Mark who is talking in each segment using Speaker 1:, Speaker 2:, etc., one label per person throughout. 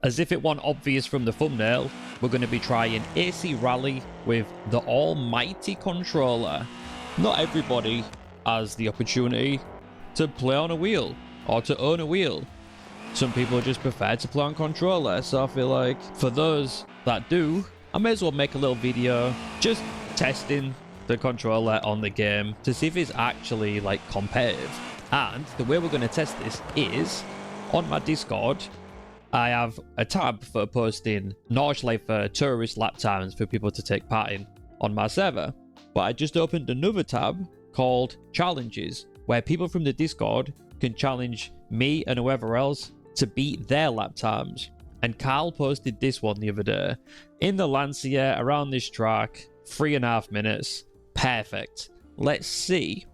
Speaker 1: As if it wasn't obvious from the thumbnail, we're going to be trying AC Rally with the almighty controller. Not everybody has the opportunity to play on a wheel or to own a wheel. Some people just prefer to play on controller, so I feel like for those that do, I may as well make a little video just testing the controller on the game to see if it's actually like competitive. And the way we're going to test this is on my Discord. I have a tab for posting Nordschleife for tourist lap times for people to take part in on my server. But I just opened another tab called Challenges, where people from the Discord can challenge me and whoever else to beat their lap times. And Carl posted this one the other day. In the Lancia, around this track, 3.5 minutes. Perfect. Let's see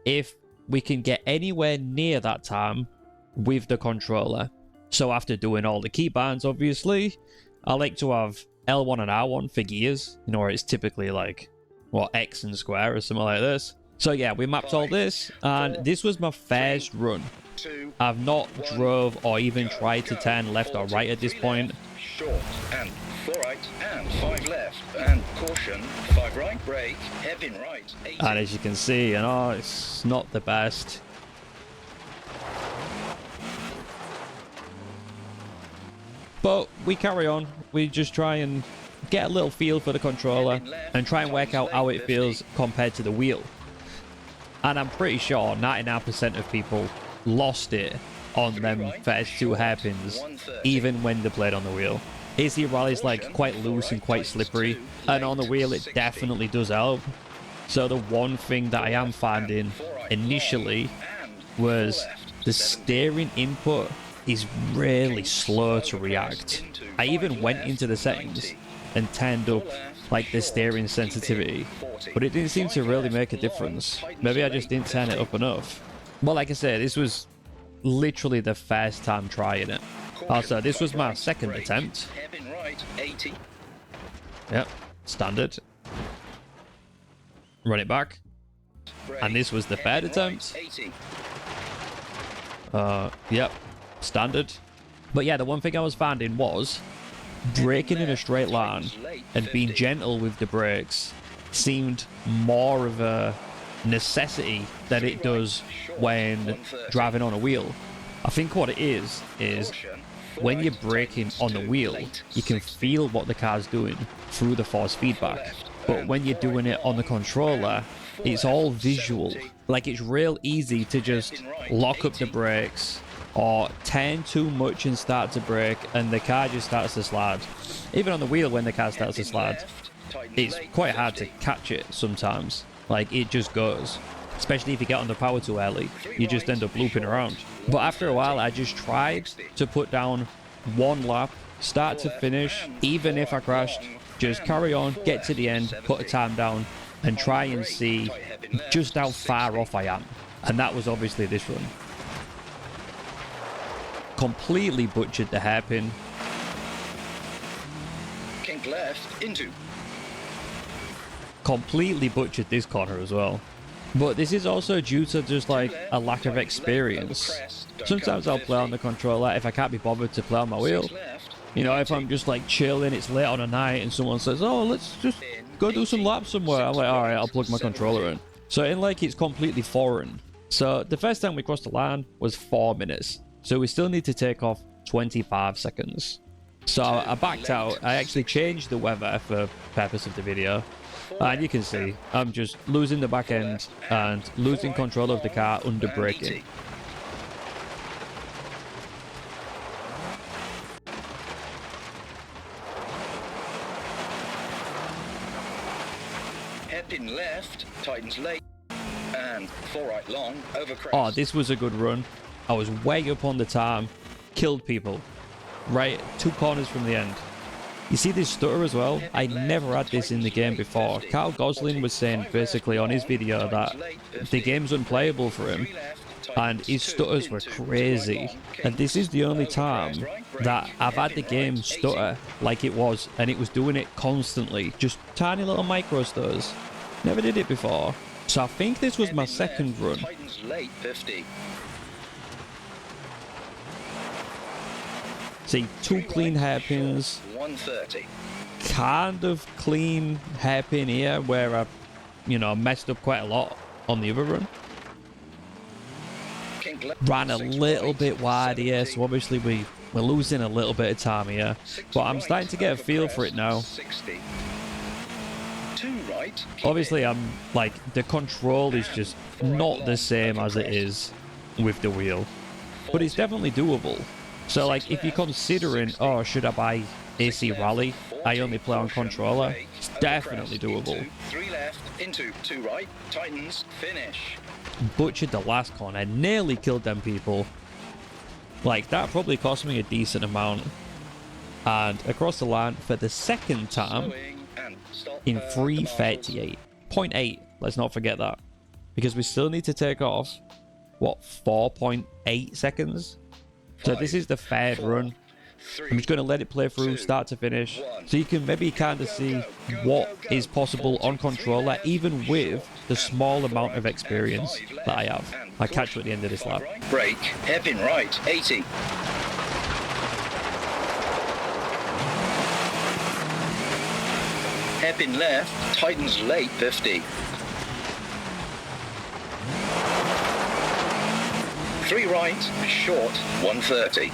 Speaker 1: if we can get anywhere near that time with the controller. So after doing all the keybinds, obviously, I like to have L1 and R1 for gears, you know, where it's typically like, what, X and square or something like this. So yeah, we mapped all this, and this was my first run. I've not drove or even tried to turn left or right at this point.
Speaker 2: Short and 4 right and 5 left and caution, 5 right, brake, hairpin right, 80.
Speaker 1: And as you can see, you know, it's not the best. But we carry on. We just try and get a little feel for the controller and try and work out how it feels compared to the wheel. And I'm pretty sure 99% of people lost it on them first 2 hairpins, even when they played on the wheel. AC Rally is like quite loose and quite slippery, and on the wheel it definitely does help. So the one thing that I am finding initially was the steering input is really slow to react. I even went into the settings and turned up like the steering sensitivity, but it didn't seem to really make a difference. Maybe I just didn't turn it up enough. But like I said, this was literally the first time trying it. Also, this was my second attempt. Yep, standard. Run it back. And this was the third attempt. Yep, standard. But yeah, the one thing I was finding was braking in a straight line and being gentle with the brakes seemed more of a necessity than it does when driving on a wheel. I think what it is when you're braking on the wheel, you can feel what the car's doing through the force feedback. But when you're doing it on the controller, it's all visual. Like, it's real easy to just lock up the brakes or turn too much and start to brake, and the car just starts to slide. Even on the wheel, when the car starts to slide, it's quite hard to catch it sometimes. Like, it just goes. Especially if you get on the power too early, you just end up looping around. But after a while, I just tried to put down one lap, start to finish. Even if I crashed, just carry on, get to the end, put a time down, and try and see just how far off I am. And that was obviously this run. Completely butchered the hairpin.
Speaker 2: Kink left into.
Speaker 1: Completely butchered this corner as well. But this is also due to just like a lack of experience. Sometimes I'll play on the controller if I can't be bothered to play on my wheel. You know, if I'm just like chilling, it's late on a night and someone says, oh, let's just go do some laps somewhere. I'm like, all right, I'll plug my controller in. So in like, it's completely foreign. So the first time we crossed the line was 4 minutes. So we still need to take off 25 seconds. So I backed out. I actually changed the weather for purpose of the video. And you can see, I'm just losing the back end and losing control of the car under braking.
Speaker 2: Hairpin left, tightens late, and 4 right long, over crest.
Speaker 1: Oh, this was a good run. I was way up on the time, killed people. Right, 2 corners from the end. You see this stutter as well? I never had this in the game before. Carl Gosling was saying basically on his video that the game's unplayable for him, and his stutters were crazy. And this is the only time that I've had the game stutter like it was, and it was doing it constantly. Just tiny little micro stutters. Never did it before. So I think this was my second run. See, 2 clean hairpins,
Speaker 2: 130.
Speaker 1: kind of clean hairpin here where I, you know, messed up quite a lot on the other run. Ran a little bit wide here, so obviously we're losing a little bit of time here. But I'm starting to get a feel for it now. Obviously, I'm like, the control is just not the same as it is with the wheel. But it's definitely doable. So like, if you're considering, oh, should I buy AC Rally? I only play on controller. It's definitely doable.
Speaker 2: 3 left, into 2 right, tightens, finish.
Speaker 1: Butchered the last corner, nearly killed them people. Like, that probably cost me a decent amount. And across the line for the second time in 3:38.8. Let's not forget that, because we still need to take off, what, 4.8 seconds. So this is the third run. I'm just going to let it play through start to finish, so you can maybe kind of see what is possible on controller, even with the small amount of experience that I have. I'll catch you at the end of this lap.
Speaker 2: Brake, hairpin right, 80. Hairpin left, tightens late, 50. 3 right, short, 130.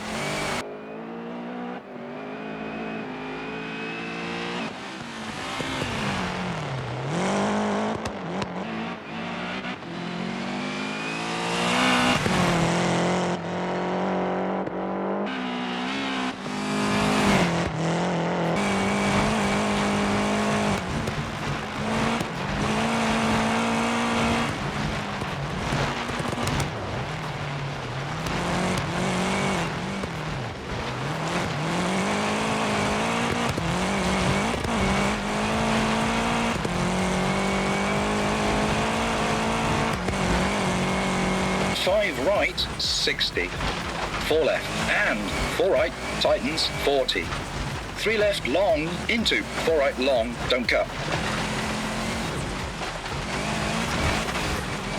Speaker 2: Right, 60. 4 left, and 4 right, tightens, 40. 3 left, long, into 4 right, long, don't cut.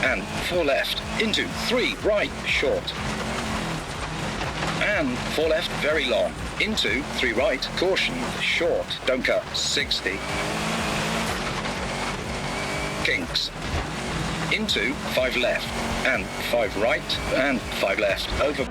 Speaker 2: And 4 left, into 3 right, short. And 4 left, very long, into 3 right, caution, short, don't cut, 60. Kinks. Into 5 left, and 5 right, and 5 left, over.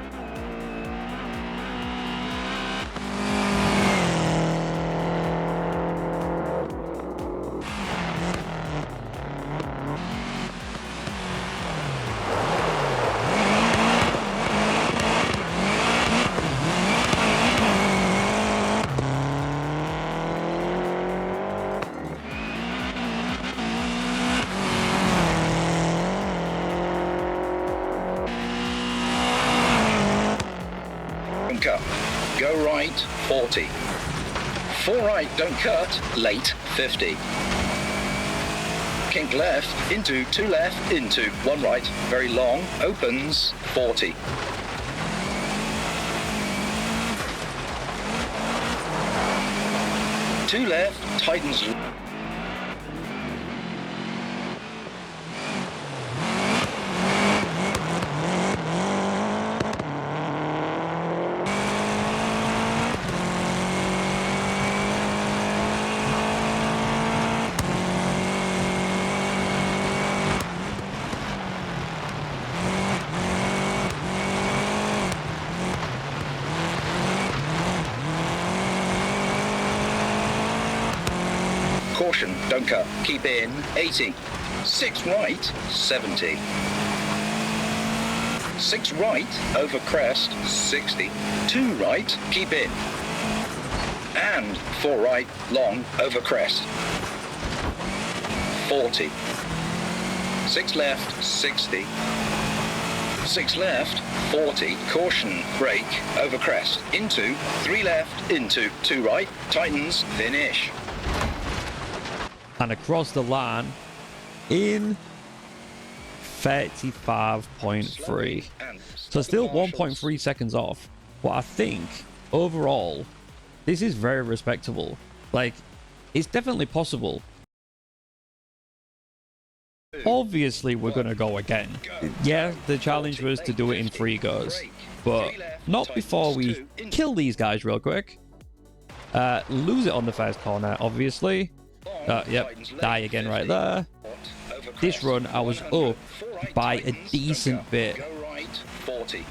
Speaker 2: Go right, 40. 4 right, don't cut, late, 50. Kink left, into 2 left, into 1 right, very long, opens, 40. Two left, tightens. Caution, don't cut, keep in, 80. 6 right, 70. 6 right, over crest, 60. 2 right, keep in. And 4 right, long, over crest, 40. 6 left, 60. 6 left, 40, caution, brake, over crest, into 3 left, into 2 right, tightens, finish.
Speaker 1: And across the line in 35.3. So still 1.3 seconds off. But I think overall, this is very respectable. Like, it's definitely possible. Obviously, we're going to go again. Yeah, the challenge was to do it in 3 goes. but not before we kill these guys real quick. Lose it on the first corner, obviously. Yep, die again right there. This run, I was up by a decent bit.
Speaker 2: Go right, 40.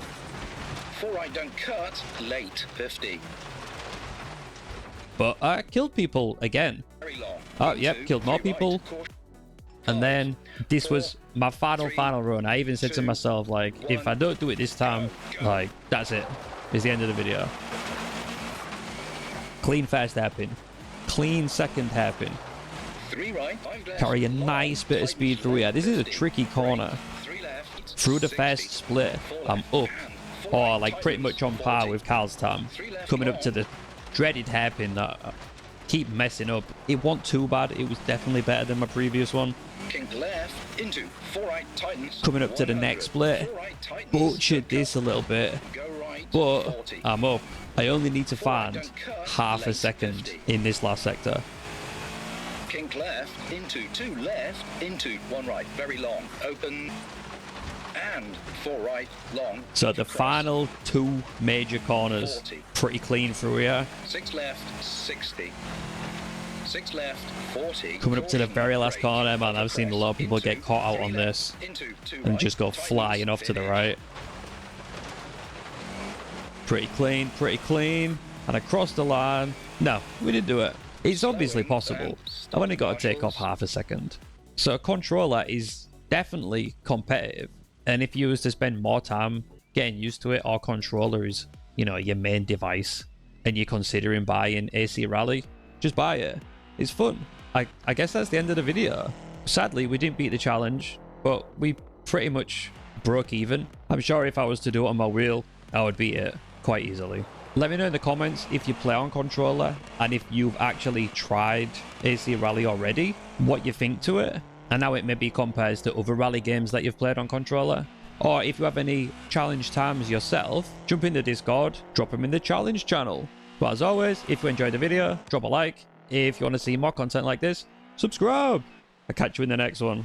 Speaker 2: 4 right, don't cut, late, 50.
Speaker 1: But I killed people again.
Speaker 2: Very long.
Speaker 1: Oh, yep, killed more people. And then this was my final run. I even said to myself, like, if I don't do it this time, like, that's it. It's the end of the video. Clean first hairpin. Clean second hairpin.
Speaker 2: 3 right, 5 left.
Speaker 1: Carry a nice bit of speed through here. This is a tricky corner.
Speaker 2: 3 left.
Speaker 1: Through the first split, I'm up. Or like pretty much on par with Carl's time. Coming up to the dreaded hairpin that I keep messing up. It wasn't too bad. It was definitely better than my previous one.
Speaker 2: Kink left into 4 right, tightens.
Speaker 1: Coming up to the next split. Butchered this a little bit.
Speaker 2: Go right,
Speaker 1: But
Speaker 2: 40.
Speaker 1: I'm up. I only need to find half a second in this last sector.
Speaker 2: Kink left into 2 left into 1 right, very long, open, and 4 right, long.
Speaker 1: So the
Speaker 2: cross.
Speaker 1: final 2 major corners,
Speaker 2: 40.
Speaker 1: pretty clean through here.
Speaker 2: 6 left, 60. 6 left, 40.
Speaker 1: Coming up to the very last corner, man, I've seen a lot of people get caught out on this and just go flying off to the right. Pretty clean. And across the line. No, we didn't do it. It's obviously possible. I've only got to take off half a second. So a controller is definitely competitive. And if you was to spend more time getting used to it, our controller is, you know, your main device, and you're considering buying AC Rally, just buy it. It's fun. I guess that's the end of the video. Sadly, we didn't beat the challenge, but we pretty much broke even. I'm sure if I was to do it on my wheel, I would beat it quite easily. Let me know in the comments if you play on controller and if you've actually tried AC Rally already, what you think to it, and how it maybe compares to other rally games that you've played on controller. Or if you have any challenge times yourself, jump in the Discord, drop them in the challenge channel. But as always, if you enjoyed the video, drop a like. If you want to see more content like this, subscribe. I'll catch you in the next one.